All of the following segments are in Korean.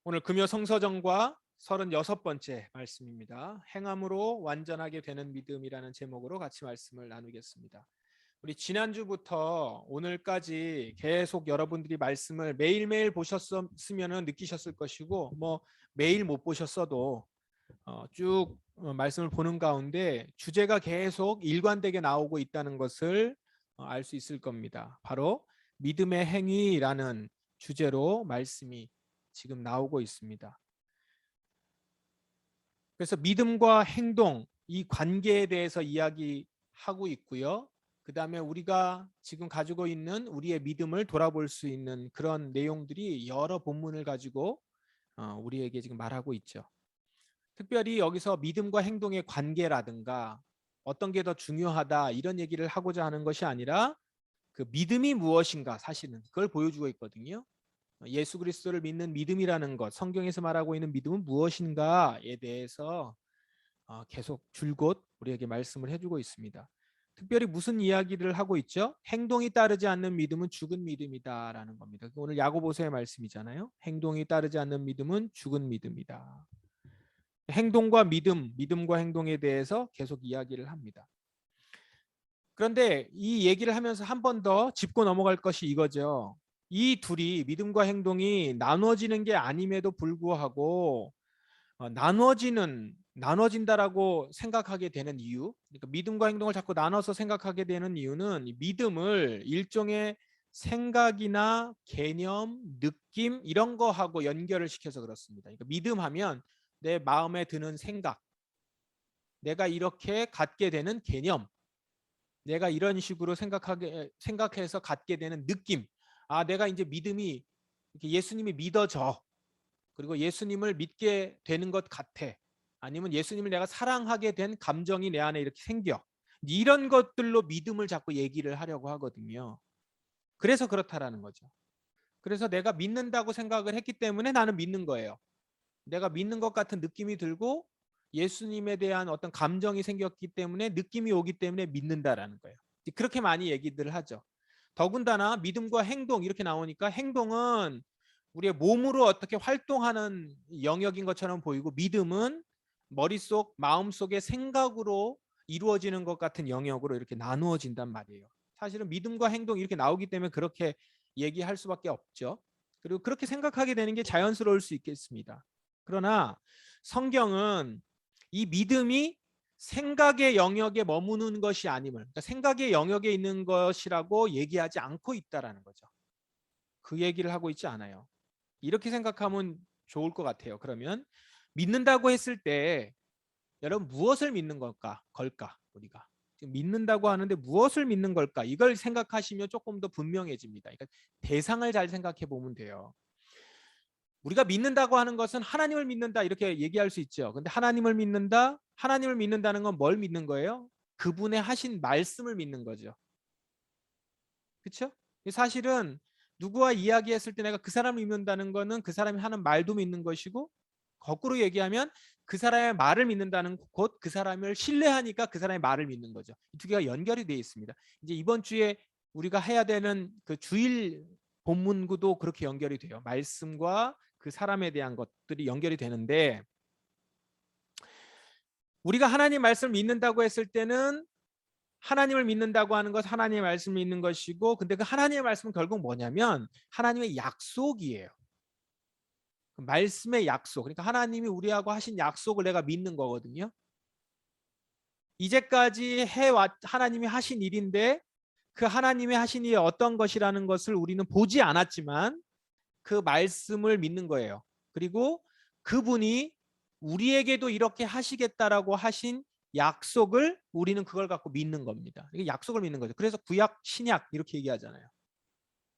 오늘 금요 성서정과 36번째 말씀입니다. 행함으로 완전하게 되는 믿음이라는 제목으로 같이 말씀을 나누겠습니다. 우리 지난주부터 오늘까지 계속 여러분들이 말씀을 매일매일 보셨으면 느끼셨을 것이고 매일 못 보셨어도 쭉 말씀을 보는 가운데 주제가 계속 일관되게 나오고 있다는 것을 알 수 있을 겁니다. 바로 믿음의 행위라는 주제로 말씀이 지금 나오고 있습니다. 그래서 믿음과 행동, 이 관계에 대해서 이야기하고 있고요. 그 다음에 우리가 지금 가지고 있는 우리의 믿음을 돌아볼 수 있는 그런 내용들이 여러 본문을 가지고 우리에게 지금 말하고 있죠. 특별히 여기서 믿음과 행동의 관계라든가 어떤 게 더 중요하다 이런 얘기를 하고자 하는 것이 아니라 그 믿음이 무엇인가 사실은 그걸 보여주고 있거든요. 예수 그리스도를 믿는 믿음이라는 것, 성경에서 말하고 있는 믿음은 무엇인가에 대해서 계속 줄곧 우리에게 말씀을 해주고 있습니다. 특별히 무슨 이야기를 하고 있죠? 행동이 따르지 않는 믿음은 죽은 믿음이다라는 겁니다. 오늘 야고보서의 말씀이잖아요. 행동이 따르지 않는 믿음은 죽은 믿음이다. 행동과 믿음, 믿음과 행동에 대해서 계속 이야기를 합니다. 그런데 이 얘기를 하면서 한 번 더 짚고 넘어갈 것이 이거죠. 이 둘이 믿음과 행동이 나눠지는 게 아님에도 불구하고 나눠진다라고 생각하게 되는 이유, 그러니까 믿음과 행동을 자꾸 나눠서 생각하게 되는 이유는 믿음을 일종의 생각이나 개념, 느낌 이런 거하고 연결을 시켜서 그렇습니다. 그러니까 믿음하면 내 마음에 드는 생각, 내가 이렇게 갖게 되는 개념, 내가 이런 식으로 생각해서 갖게 되는 느낌. 아, 내가 이제 믿음이 예수님이 믿어져. 그리고 예수님을 믿게 되는 것 같아. 아니면 예수님을 내가 사랑하게 된 감정이 내 안에 이렇게 생겨. 이런 것들로 믿음을 자꾸 얘기를 하려고 하거든요. 그래서 그렇다라는 거죠. 그래서 내가 믿는다고 생각을 했기 때문에 나는 믿는 거예요. 내가 믿는 것 같은 느낌이 들고 예수님에 대한 어떤 감정이 생겼기 때문에 느낌이 오기 때문에 믿는다라는 거예요. 그렇게 많이 얘기들을 하죠. 더군다나 믿음과 행동 이렇게 나오니까 행동은 우리의 몸으로 어떻게 활동하는 영역인 것처럼 보이고 믿음은 머릿속, 마음속의 생각으로 이루어지는 것 같은 영역으로 이렇게 나누어진단 말이에요. 사실은 믿음과 행동 이렇게 나오기 때문에 그렇게 얘기할 수밖에 없죠. 그리고 그렇게 생각하게 되는 게 자연스러울 수 있겠습니다. 그러나 성경은 이 믿음이 생각의 영역에 머무는 것이 아님을, 그러니까 생각의 영역에 있는 것이라고 얘기하지 않고 있다라는 거죠. 그 얘기를 하고 있지 않아요. 이렇게 생각하면 좋을 것 같아요. 그러면 믿는다고 했을 때 여러분 무엇을 믿는 걸까 우리가 지금 믿는다고 하는데 무엇을 믿는 걸까? 이걸 생각하시면 조금 더 분명해집니다. 그러니까 대상을 잘 생각해 보면 돼요. 우리가 믿는다고 하는 것은 하나님을 믿는다 이렇게 얘기할 수 있죠. 근데 하나님을 믿는다는 건 뭘 믿는 거예요? 그분의 하신 말씀을 믿는 거죠. 그렇죠? 사실은 누구와 이야기했을 때 내가 그 사람을 믿는다는 거는 그 사람이 하는 말도 믿는 것이고, 거꾸로 얘기하면 그 사람의 말을 믿는다는 곧 그 사람을 신뢰하니까 그 사람의 말을 믿는 거죠. 이 두 개가 연결이 되어 있습니다. 이제 이번 주에 우리가 해야 되는 그 주일 본문구도 그렇게 연결이 돼요. 말씀과 그 사람에 대한 것들이 연결이 되는데, 우리가 하나님 말씀을 믿는다고 했을 때는 하나님을 믿는다고 하는 것, 하나님의 말씀을 믿는 것이고, 근데 그 하나님의 말씀은 결국 뭐냐면 하나님의 약속이에요. 말씀의 약속. 그러니까 하나님이 우리하고 하신 약속을 내가 믿는 거거든요. 이제까지 하나님이 하신 일인데 그 하나님이 하신 일이 어떤 것이라는 것을 우리는 보지 않았지만 그 말씀을 믿는 거예요. 그리고 그분이 우리에게도 이렇게 하시겠다라고 하신 약속을 우리는 그걸 갖고 믿는 겁니다. 이게 약속을 믿는 거죠. 그래서 구약, 신약 이렇게 얘기하잖아요.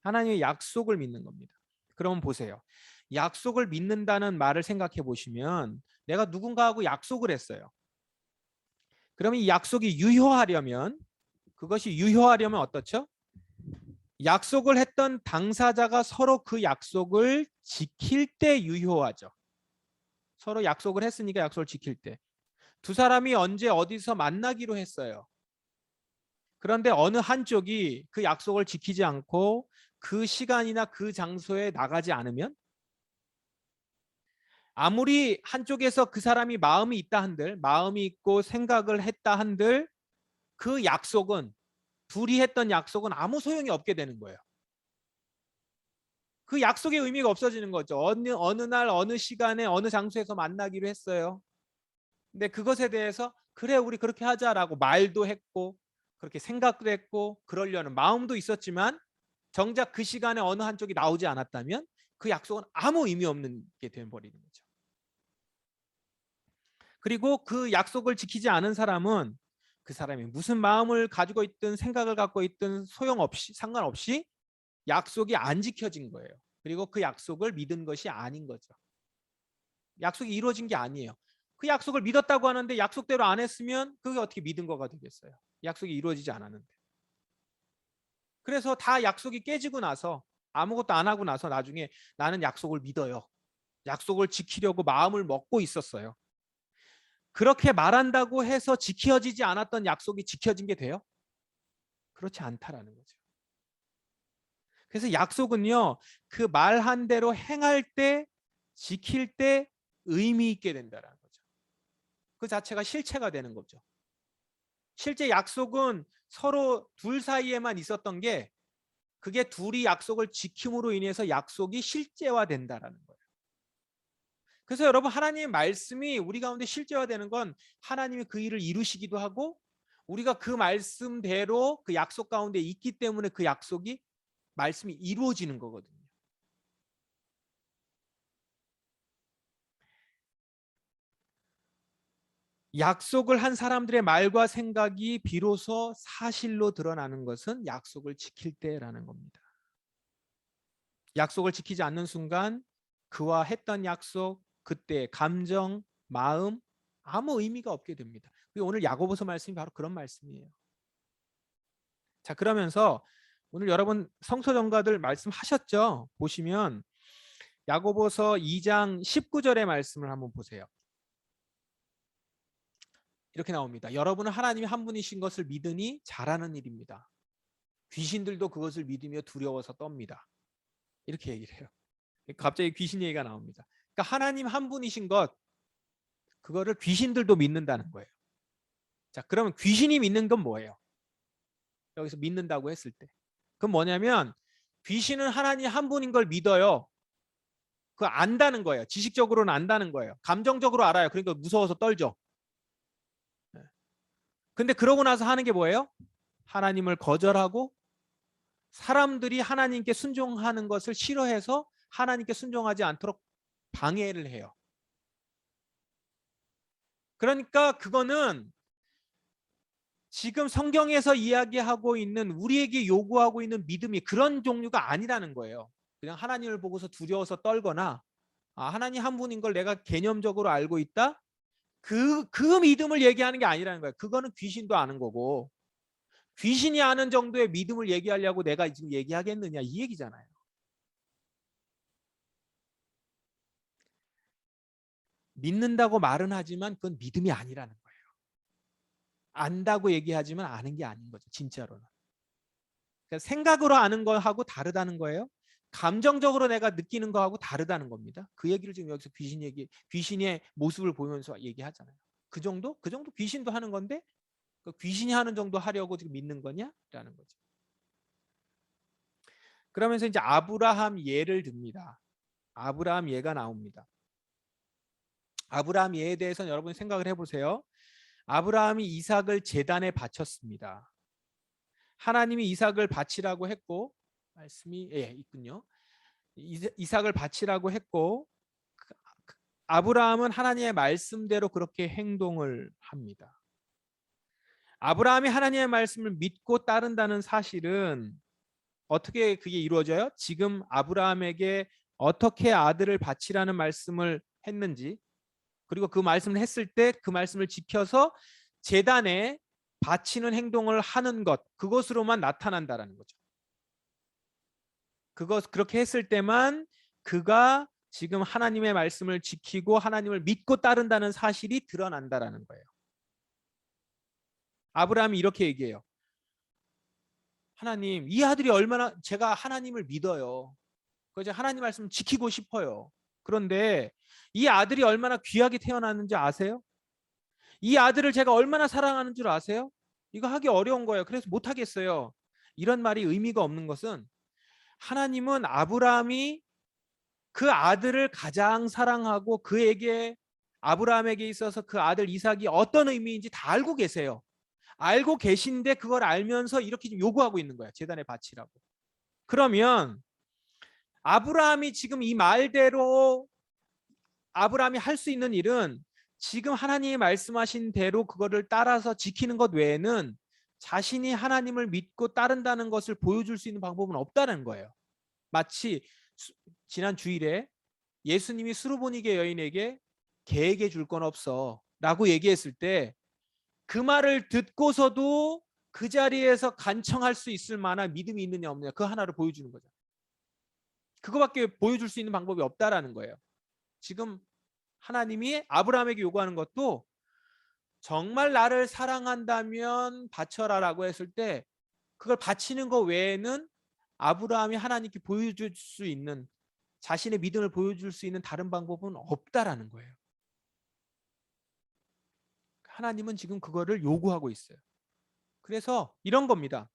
하나님의 약속을 믿는 겁니다. 그러면 보세요. 약속을 믿는다는 말을 생각해 보시면 내가 누군가하고 약속을 했어요. 그러면 이 약속이 유효하려면, 그것이 유효하려면 어떻죠? 약속을 했던 당사자가 서로 그 약속을 지킬 때 유효하죠. 서로 약속을 했으니까 약속을 지킬 때. 두 사람이 언제 어디서 만나기로 했어요. 그런데 어느 한쪽이 그 약속을 지키지 않고 그 시간이나 그 장소에 나가지 않으면 아무리 한쪽에서 그 사람이 마음이 있다 한들, 마음이 있고 생각을 했다 한들 그 약속은, 둘이 했던 약속은 아무 소용이 없게 되는 거예요. 그 약속의 의미가 없어지는 거죠. 어느 날 어느 시간에 어느 장소에서 만나기로 했어요. 근데 그것에 대해서 그래 우리 그렇게 하자라고 말도 했고 그렇게 생각도 했고 그러려는 마음도 있었지만 정작 그 시간에 어느 한쪽이 나오지 않았다면 그 약속은 아무 의미 없는 게 되어버리는 거죠. 그리고 그 약속을 지키지 않은 사람은 그 사람이 무슨 마음을 가지고 있든 생각을 갖고 있든 소용없이, 상관없이 약속이 안 지켜진 거예요. 그리고 그 약속을 믿은 것이 아닌 거죠. 약속이 이루어진 게 아니에요. 그 약속을 믿었다고 하는데 약속대로 안 했으면 그게 어떻게 믿은 거가 되겠어요. 약속이 이루어지지 않았는데. 그래서 다 약속이 깨지고 나서 아무것도 안 하고 나서 나중에 나는 약속을 믿어요. 약속을 지키려고 마음을 먹고 있었어요. 그렇게 말한다고 해서 지켜지지 않았던 약속이 지켜진 게 돼요? 그렇지 않다라는 거죠. 그래서 약속은요, 그 말한 대로 행할 때, 지킬 때 의미 있게 된다라는 거죠. 그 자체가 실체가 되는 거죠. 실제 약속은 서로 둘 사이에만 있었던 게 그게 둘이 약속을 지킴으로 인해서 약속이 실제화된다라는 거예요. 그래서 여러분 하나님의 말씀이 우리 가운데 실제화되는 건 하나님이 그 일을 이루시기도 하고 우리가 그 말씀대로 그 약속 가운데 있기 때문에 그 약속이 말씀이 이루어지는 거거든요. 약속을 한 사람들의 말과 생각이 비로소 사실로 드러나는 것은 약속을 지킬 때라는 겁니다. 약속을 지키지 않는 순간 그와 했던 약속, 그때 감정, 마음 아무 의미가 없게 됩니다. 오늘 야고보서 말씀이 바로 그런 말씀이에요. 자, 그러면서 오늘 여러분 성서전가들 말씀하셨죠? 보시면 야고보서 2장 19절의 말씀을 한번 보세요. 이렇게 나옵니다. 여러분은 하나님이 한 분이신 것을 믿으니 잘하는 일입니다. 귀신들도 그것을 믿으며 두려워서 떱니다. 이렇게 얘기를 해요. 갑자기 귀신 얘기가 나옵니다. 그러니까 하나님 한 분이신 것, 그거를 귀신들도 믿는다는 거예요. 자, 그러면 귀신이 믿는 건 뭐예요? 여기서 믿는다고 했을 때. 그건 뭐냐면 귀신은 하나님 한 분인 걸 믿어요. 그거 안다는 거예요. 지식적으로는 안다는 거예요. 감정적으로 알아요. 그러니까 무서워서 떨죠. 근데 그러고 나서 하는 게 뭐예요? 하나님을 거절하고 사람들이 하나님께 순종하는 것을 싫어해서 하나님께 순종하지 않도록 방해를 해요. 그러니까 그거는 지금 성경에서 이야기하고 있는 우리에게 요구하고 있는 믿음이 그런 종류가 아니라는 거예요. 그냥 하나님을 보고서 두려워서 떨거나 하나님 한 분인 걸 내가 개념적으로 알고 있다. 그 믿음을 얘기하는 게 아니라는 거예요. 그거는 귀신도 아는 거고 귀신이 아는 정도의 믿음을 얘기하려고 내가 지금 얘기하겠느냐 이 얘기잖아요. 믿는다고 말은 하지만 그건 믿음이 아니라는 거예요. 안다고 얘기하지만 아는 게 아닌 거죠. 진짜로는. 그러니까 생각으로 아는 거하고 다르다는 거예요. 감정적으로 내가 느끼는 거하고 다르다는 겁니다. 그 얘기를 지금 여기서 귀신의 모습을 보면서 얘기하잖아요. 그 정도 귀신도 하는 건데 그 귀신이 하는 정도 하려고 지금 믿는 거냐라는 거죠. 그러면서 이제 아브라함 예를 듭니다. 아브라함 예가 나옵니다. 아브라함 예에 대해서는 여러분이 생각을 해보세요. 아브라함이 이삭을 제단에 바쳤습니다. 하나님이 이삭을 바치라고 했고 말씀이 있군요. 이삭을 바치라고 했고 아브라함은 하나님의 말씀대로 그렇게 행동을 합니다. 아브라함이 하나님의 말씀을 믿고 따른다는 사실은 어떻게 그게 이루어져요? 지금 아브라함에게 어떻게 아들을 바치라는 말씀을 했는지 그리고 그 말씀을 했을 때 그 말씀을 지켜서 제단에 바치는 행동을 하는 것 그것으로만 나타난다라는 거죠. 그렇게 했을 때만 그가 지금 하나님의 말씀을 지키고 하나님을 믿고 따른다는 사실이 드러난다라는 거예요. 아브라함이 이렇게 얘기해요. 하나님, 이 아들이 얼마나 제가 하나님을 믿어요. 그래서 하나님 말씀 지키고 싶어요. 그런데 이 아들이 얼마나 귀하게 태어났는지 아세요? 이 아들을 제가 얼마나 사랑하는 줄 아세요? 이거 하기 어려운 거예요. 그래서 못 하겠어요. 이런 말이 의미가 없는 것은 하나님은 아브라함이 그 아들을 가장 사랑하고 그에게 아브라함에게 있어서 그 아들 이삭이 어떤 의미인지 다 알고 계세요. 알고 계신데 그걸 알면서 이렇게 좀 요구하고 있는 거야. 제단에 바치라고. 그러면 아브라함이 지금 이 말대로 아브라함이 할 수 있는 일은 지금 하나님이 말씀하신 대로 그거를 따라서 지키는 것 외에는 자신이 하나님을 믿고 따른다는 것을 보여줄 수 있는 방법은 없다는 거예요. 마치 지난 주일에 예수님이 수르보니게 여인에게 개에게 줄 건 없어 라고 얘기했을 때 그 말을 듣고서도 그 자리에서 간청할 수 있을 만한 믿음이 있느냐 없느냐 그 하나를 보여주는 거죠. 그거밖에 보여줄 수 있는 방법이 없다라는 거예요. 지금 하나님이 아브라함에게 요구하는 것도 정말 나를 사랑한다면 바쳐라라고 했을 때 그걸 바치는 것 외에는 아브라함이 하나님께 보여줄 수 있는 자신의 믿음을 보여줄 수 있는 다른 방법은 없다라는 거예요. 하나님은 지금 그거를 요구하고 있어요. 그래서 이런 겁니다.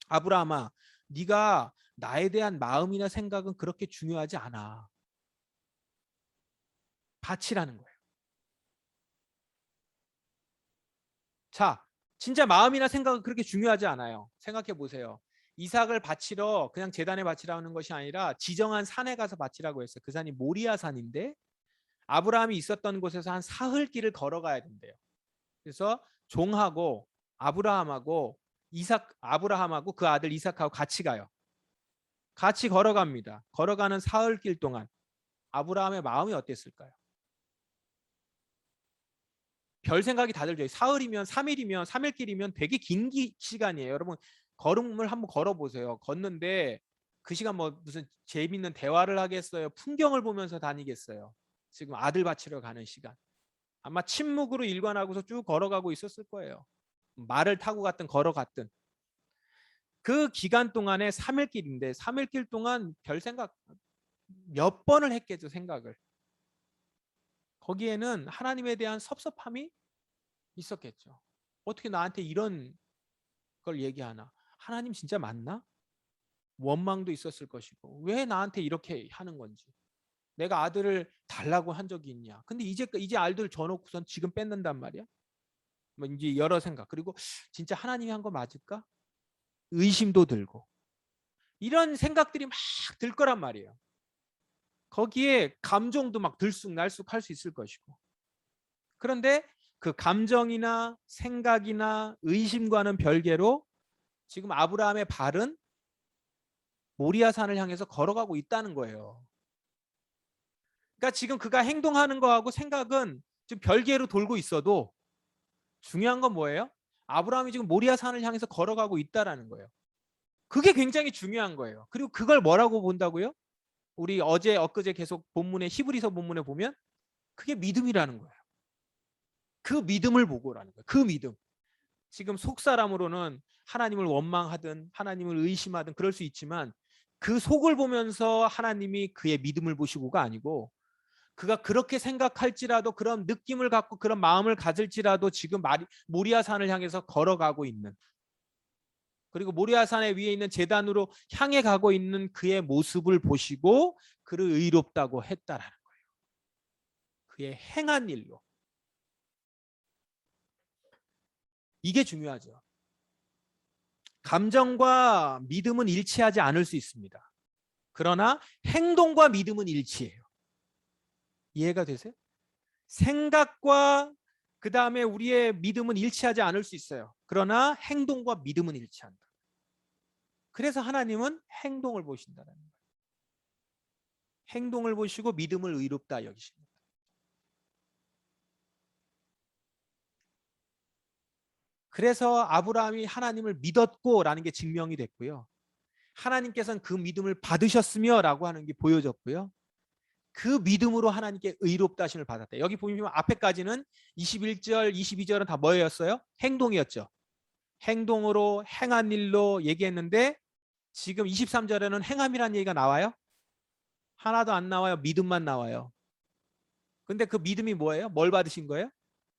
아브라함아, 네가 나에 대한 마음이나 생각은 그렇게 중요하지 않아. 바치라는 거예요. 자, 진짜 마음이나 생각은 그렇게 중요하지 않아요. 생각해 보세요. 이삭을 바치러 그냥 제단에 바치라는 것이 아니라 지정한 산에 가서 바치라고 했어요. 그 산이 모리아 산인데 아브라함이 있었던 곳에서 한 사흘 길을 걸어가야 된대요. 그래서 종하고 아브라함하고 아브라함하고 그 아들 이삭하고 같이 가요. 같이 걸어갑니다. 걸어가는 사흘 길 동안 아브라함의 마음이 어땠을까요? 별 생각이 다 들죠. 사흘이면 3일이면 3일 길이면 되게 긴 시간이에요. 여러분 걸음을 한번 걸어보세요. 걷는데 그 시간 뭐 무슨 재밌는 대화를 하겠어요? 풍경을 보면서 다니겠어요? 지금 아들 바치러 가는 시간. 아마 침묵으로 일관하고서 쭉 걸어가고 있었을 거예요. 말을 타고 갔든 걸어갔든. 그 기간 동안에 3일 길인데 3일 길 동안 별 생각 몇 번을 했겠죠, 생각을. 거기에는 하나님에 대한 섭섭함이 있었겠죠. 어떻게 나한테 이런 걸 얘기하나? 하나님 진짜 맞나? 원망도 있었을 것이고 왜 나한테 이렇게 하는 건지. 내가 아들을 달라고 한 적이 있냐? 근데 이제 아들 줘놓고선 지금 뺏는단 말이야? 뭐 이제 여러 생각. 그리고 진짜 하나님이 한 거 맞을까? 의심도 들고 이런 생각들이 막 들 거란 말이에요. 거기에 감정도 막 들쑥날쑥 할 수 있을 것이고. 그런데 그 감정이나 생각이나 의심과는 별개로 지금 아브라함의 발은 모리아 산을 향해서 걸어가고 있다는 거예요. 그러니까 지금 그가 행동하는 거하고 생각은 좀 별개로 돌고 있어도 중요한 건 뭐예요? 아브라함이 지금 모리아 산을 향해서 걸어가고 있다라는 거예요. 그게 굉장히 중요한 거예요. 그리고 그걸 뭐라고 본다고요? 우리 어제 엊그제 계속 본문에 히브리서 본문에 보면 그게 믿음이라는 거예요. 그 믿음을 보고라는 거예요. 그 믿음. 지금 속사람으로는 하나님을 원망하든 하나님을 의심하든 그럴 수 있지만 그 속을 보면서 하나님이 그의 믿음을 보시고가 아니고 그가 그렇게 생각할지라도 그런 느낌을 갖고 그런 마음을 가질지라도 지금 모리아 산을 향해서 걸어가고 있는 그리고 모리아 산에 위에 있는 제단으로 향해 가고 있는 그의 모습을 보시고 그를 의롭다고 했다라는 거예요. 그의 행한 일로. 이게 중요하죠. 감정과 믿음은 일치하지 않을 수 있습니다. 그러나 행동과 믿음은 일치해요. 이해가 되세요? 생각과 그 다음에 우리의 믿음은 일치하지 않을 수 있어요. 그러나 행동과 믿음은 일치한다. 그래서 하나님은 행동을 보신다는 거예요. 행동을 보시고 믿음을 의롭다 여기십니다. 그래서 아브라함이 하나님을 믿었고라는 게 증명이 됐고요. 하나님께서는 그 믿음을 받으셨으며라고 하는 게 보여졌고요. 그 믿음으로 하나님께 의롭다 하심을 받았다. 여기 보시면 앞에까지는 21절, 22절은 다 뭐였어요? 행동이었죠. 행동으로 행한 일로 얘기했는데 지금 23절에는 행함이라는 얘기가 나와요. 하나도 안 나와요. 믿음만 나와요. 근데 그 믿음이 뭐예요? 뭘 받으신 거예요?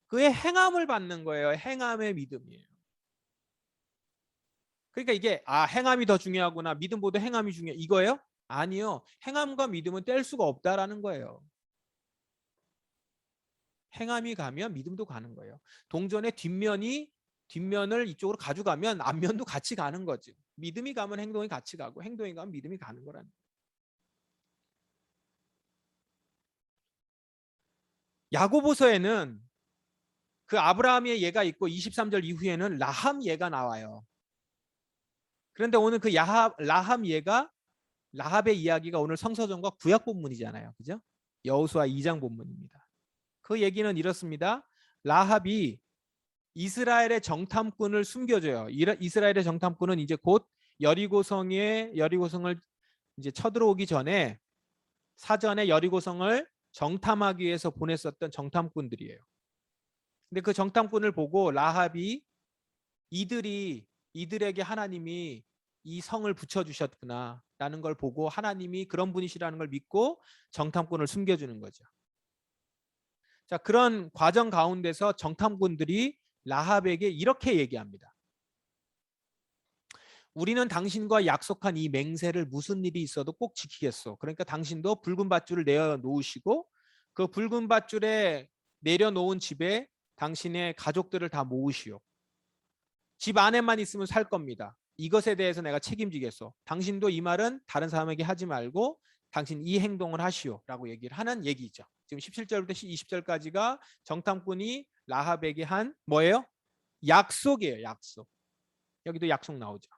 그의 행함을 받는 거예요. 행함의 믿음이에요. 그러니까 이게 행함이 더 중요하구나. 믿음보다 행함이 중요해. 이거예요? 아니요. 행함과 믿음은 뗄 수가 없다라는 거예요. 행함이 가면 믿음도 가는 거예요. 동전의 뒷면을 이쪽으로 가져가면 앞면도 같이 가는 거죠. 믿음이 가면 행동이 같이 가고 행동이 가면 믿음이 가는 거라는 거예요. 야고보서에는 그 아브라함의 예가 있고 23절 이후에는 라함 예가 나와요. 그런데 오늘 그 라함 예가 라합의 이야기가 오늘 성서전과 구약 본문이잖아요. 그죠? 여호수아 2장 본문입니다. 그 얘기는 이렇습니다. 라합이 이스라엘의 정탐꾼을 숨겨줘요. 이스라엘의 정탐꾼은 이제 곧 여리고성을 이제 쳐들어오기 전에 사전에 여리고성을 정탐하기 위해서 보냈었던 정탐꾼들이에요. 근데 그 정탐꾼을 보고 라합이 이들에게 하나님이 이 성을 붙여주셨구나 라는 걸 보고 하나님이 그런 분이시라는 걸 믿고 정탐꾼을 숨겨주는 거죠. 자, 그런 과정 가운데서 정탐꾼들이 라합에게 이렇게 얘기합니다. 우리는 당신과 약속한 이 맹세를 무슨 일이 있어도 꼭 지키겠소. 그러니까 당신도 붉은 밧줄을 내어놓으시고 그 붉은 밧줄에 내려놓은 집에 당신의 가족들을 다 모으시오. 집 안에만 있으면 살 겁니다. 이것에 대해서 내가 책임지겠소. 당신도 이 말은 다른 사람에게 하지 말고 당신 이 행동을 하시오 라고 얘기를 하는 얘기죠. 지금 17절부터 20절까지가 정탐꾼이 라합에게 한 뭐예요? 약속이에요. 약속. 여기도 약속 나오죠.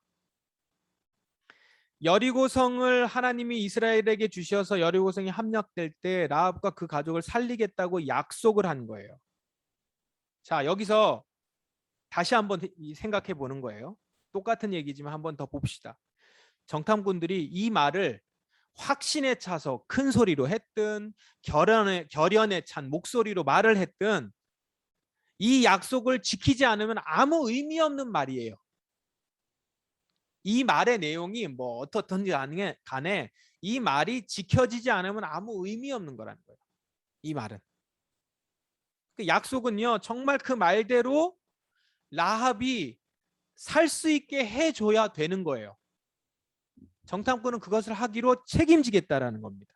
여리고성을 하나님이 이스라엘에게 주셔서 여리고성이 함락될 때 라합과 그 가족을 살리겠다고 약속을 한 거예요. 자, 여기서 다시 한번 생각해 보는 거예요. 똑같은 얘기지만 한번 더 봅시다. 정탐꾼들이 이 말을 확신에 차서 큰 소리로 했든 결연에 찬 목소리로 말을 했든 이 약속을 지키지 않으면 아무 의미 없는 말이에요. 이 말의 내용이 뭐 어떻든지 간에 이 말이 지켜지지 않으면 아무 의미 없는 거라는 거예요. 이 말은. 그 약속은요. 정말 그 말대로 라합이 살 수 있게 해줘야 되는 거예요. 정탐꾼은 그것을 하기로 책임지겠다라는 겁니다.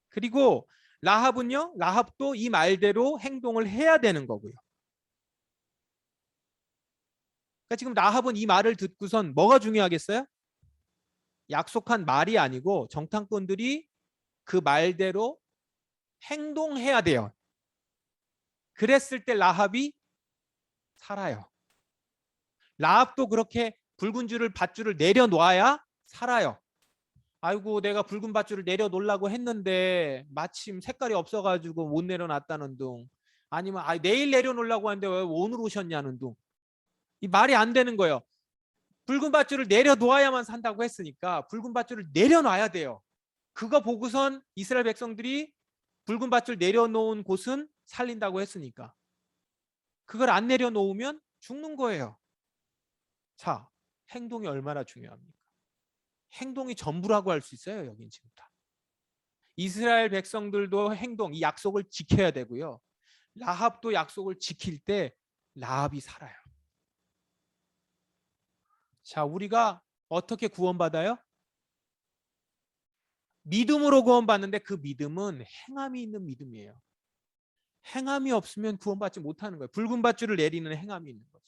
그리고 라합도 이 말대로 행동을 해야 되는 거고요. 그러니까 지금 라합은 이 말을 듣고선 뭐가 중요하겠어요? 약속한 말이 아니고 정탐꾼들이 그 말대로 행동해야 돼요. 그랬을 때 라합이 살아요. 라합도 그렇게 붉은 밧줄을 내려놓아야 살아요. 아이고 내가 붉은 밧줄을 내려놓으려고 했는데 마침 색깔이 없어가지고 못 내려놨다는 둥. 아니면 내일 내려놓으려고 하는데 왜 오늘 오셨냐는 둥. 이 말이 안 되는 거예요. 붉은 밧줄을 내려놓아야만 산다고 했으니까 붉은 밧줄을 내려놔야 돼요. 그거 보고선 이스라엘 백성들이 붉은 밧줄 내려놓은 곳은 살린다고 했으니까. 그걸 안 내려놓으면 죽는 거예요. 자, 행동이 얼마나 중요합니까? 행동이 전부라고 할 수 있어요. 여긴 지금 다. 이스라엘 백성들도 이 약속을 지켜야 되고요. 라합도 약속을 지킬 때 라합이 살아요. 자, 우리가 어떻게 구원받아요? 믿음으로 구원받는데 그 믿음은 행함이 있는 믿음이에요. 행함이 없으면 구원받지 못하는 거예요. 붉은 밧줄을 내리는 행함이 있는 거죠.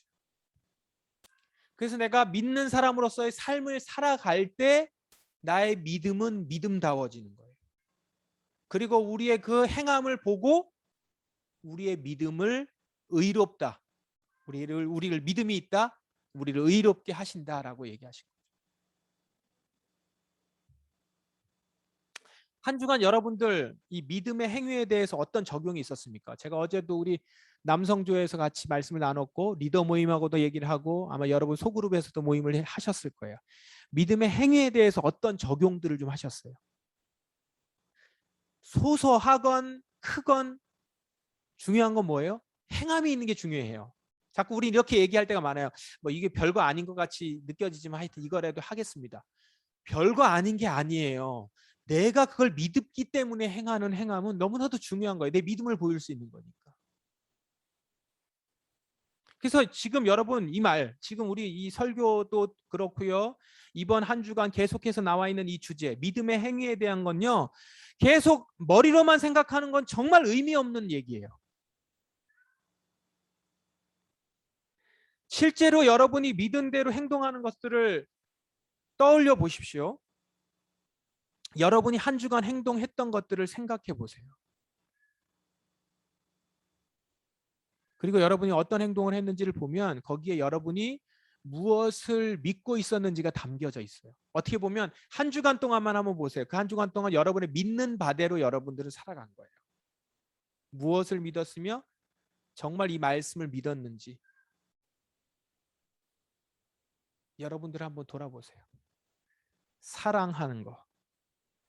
그래서 내가 믿는 사람으로서의 삶을 살아갈 때 나의 믿음은 믿음다워지는 거예요. 그리고 우리의 그 행함을 보고 우리의 믿음을 의롭다. 우리를 믿음이 있다. 우리를 의롭게 하신다라고 얘기하신 거예요. 한 주간 여러분들 이 믿음의 행위에 대해서 어떤 적용이 있었습니까? 제가 어제도 우리 남성조에서 같이 말씀을 나눴고 리더 모임하고도 얘기를 하고 아마 여러분 소그룹에서도 모임을 하셨을 거예요. 믿음의 행위에 대해서 어떤 적용들을 좀 하셨어요? 소소하건 크건 중요한 건 뭐예요? 행함이 있는 게 중요해요. 자꾸 우리 이렇게 얘기할 때가 많아요. 뭐 이게 별거 아닌 것 같이 느껴지지만 하여튼 이거라도 하겠습니다. 별거 아닌 게 아니에요. 내가 그걸 믿기 때문에 행하는 행함은 너무나도 중요한 거예요. 내 믿음을 보일 수 있는 거니까. 그래서 지금 여러분 이 말, 지금 우리 이 설교도 그렇고요. 이번 한 주간 계속해서 나와 있는 이 주제, 믿음의 행위에 대한 건요. 계속 머리로만 생각하는 건 정말 의미 없는 얘기예요. 실제로 여러분이 믿은 대로 행동하는 것들을 떠올려 보십시오. 여러분이 한 주간 행동했던 것들을 생각해 보세요. 그리고 여러분이 어떤 행동을 했는지를 보면 거기에 여러분이 무엇을 믿고 있었는지가 담겨져 있어요. 어떻게 보면 한 주간 동안만 한번 보세요. 그 한 주간 동안 여러분의 믿는 바대로 여러분들은 살아간 거예요. 무엇을 믿었으며 정말 이 말씀을 믿었는지 여러분들 한번 돌아보세요. 사랑하는 거,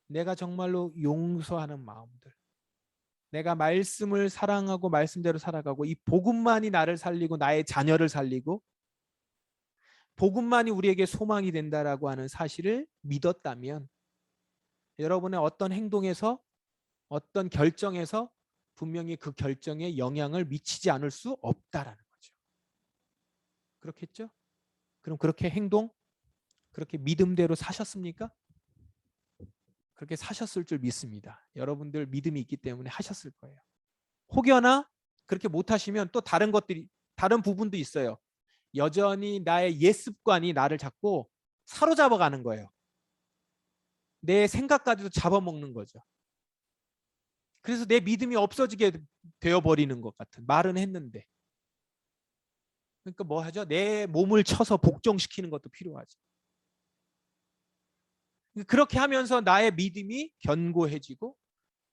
내가 정말로 용서하는 마음들, 내가 말씀을 사랑하고 말씀대로 살아가고 이 복음만이 나를 살리고 나의 자녀를 살리고 복음만이 우리에게 소망이 된다라고 하는 사실을 믿었다면 여러분의 어떤 행동에서 어떤 결정에서 분명히 그 결정에 영향을 미치지 않을 수 없다라는 거죠. 그렇겠죠? 그럼 그렇게 행동, 그렇게 믿음대로 사셨습니까? 그렇게 사셨을 줄 믿습니다. 여러분들 믿음이 있기 때문에 하셨을 거예요. 혹여나 그렇게 못하시면 또 다른 것들이, 다른 부분도 있어요. 여전히 나의 옛 습관이 나를 자꾸 사로잡아가는 거예요. 내 생각까지도 잡아먹는 거죠. 그래서 내 믿음이 없어지게 되어버리는 것 같은, 말은 했는데. 그러니까 뭐 하죠? 내 몸을 쳐서 복종시키는 것도 필요하죠. 그렇게 하면서 나의 믿음이 견고해지고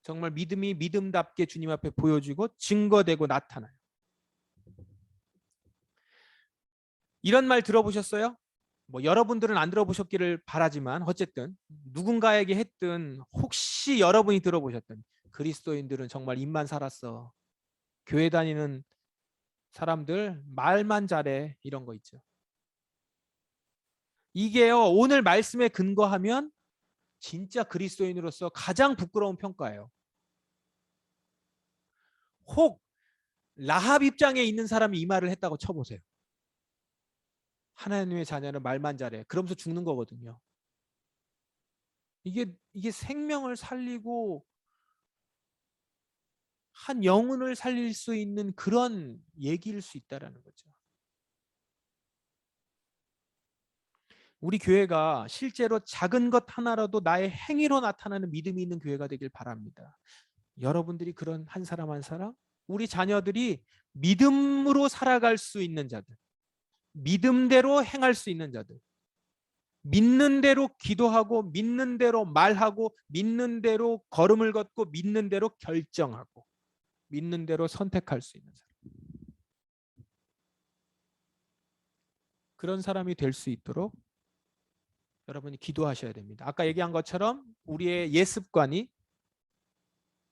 정말 믿음이 믿음답게 주님 앞에 보여지고 증거되고 나타나요. 이런 말 들어보셨어요? 뭐 여러분들은 안 들어보셨기를 바라지만 어쨌든 누군가에게 했든 혹시 여러분이 들어보셨든 그리스도인들은 정말 입만 살았어. 교회 다니는 사람들 말만 잘해. 이런 거 있죠. 이게요, 오늘 말씀에 근거하면 진짜 그리스도인으로서 가장 부끄러운 평가예요. 혹 라합 입장에 있는 사람이 이 말을 했다고 쳐보세요. 하나님의 자녀는 말만 잘해. 그러면서 죽는 거거든요. 이게 생명을 살리고 한 영혼을 살릴 수 있는 그런 얘기일 수 있다라는 거죠. 우리 교회가 실제로 작은 것 하나라도 나의 행위로 나타나는 믿음이 있는 교회가 되길 바랍니다. 여러분들이 그런 한 사람 한 사람, 우리 자녀들이 믿음으로 살아갈 수 있는 자들, 믿음대로 행할 수 있는 자들, 믿는 대로 기도하고 믿는 대로 말하고 믿는 대로 걸음을 걷고 믿는 대로 결정하고 믿는 대로 선택할 수 있는 사람. 그런 사람이 될 수 있도록 여러분이 기도하셔야 됩니다. 아까 얘기한 것처럼 우리의 옛 습관이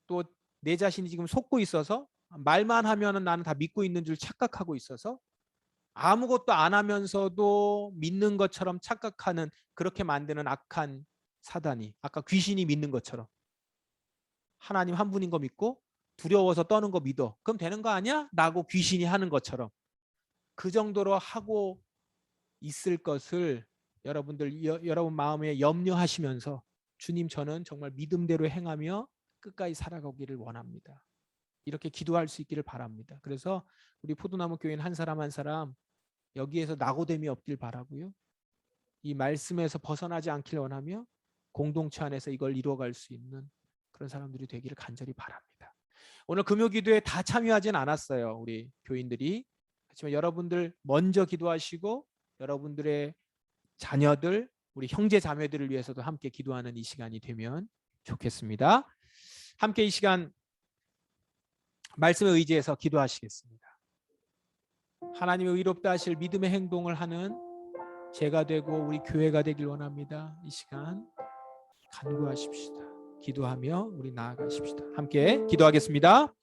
또 내 자신이 지금 속고 있어서 말만 하면은 나는 다 믿고 있는 줄 착각하고 있어서 아무것도 안 하면서도 믿는 것처럼 착각하는, 그렇게 만드는 악한 사단이, 아까 귀신이 믿는 것처럼 하나님 한 분인 거 믿고 두려워서 떠는 거 믿어. 그럼 되는 거 아니야? 라고 귀신이 하는 것처럼 그 정도로 하고 있을 것을 여러분 마음에 염려하시면서 주님, 저는 정말 믿음대로 행하며 끝까지 살아가기를 원합니다. 이렇게 기도할 수 있기를 바랍니다. 그래서 우리 포도나무 교인 한 사람 한 사람 여기에서 낙오됨이 없길 바라고요. 이 말씀에서 벗어나지 않길 원하며 공동체 안에서 이걸 이루어갈 수 있는 그런 사람들이 되기를 간절히 바랍니다. 오늘 금요기도에 다 참여하진 않았어요. 우리 교인들이. 하지만 여러분들 먼저 기도하시고 여러분들의 자녀들, 우리 형제 자매들을 위해서도 함께 기도하는 이 시간이 되면 좋겠습니다. 함께 이 시간 말씀에 의지해서 기도하시겠습니다. 하나님의 의롭다 하실 믿음의 행동을 하는 제가 되고 우리 교회가 되길 원합니다. 이 시간 간구하십시다. 기도하며 우리 나아가십시다. 함께 기도하겠습니다.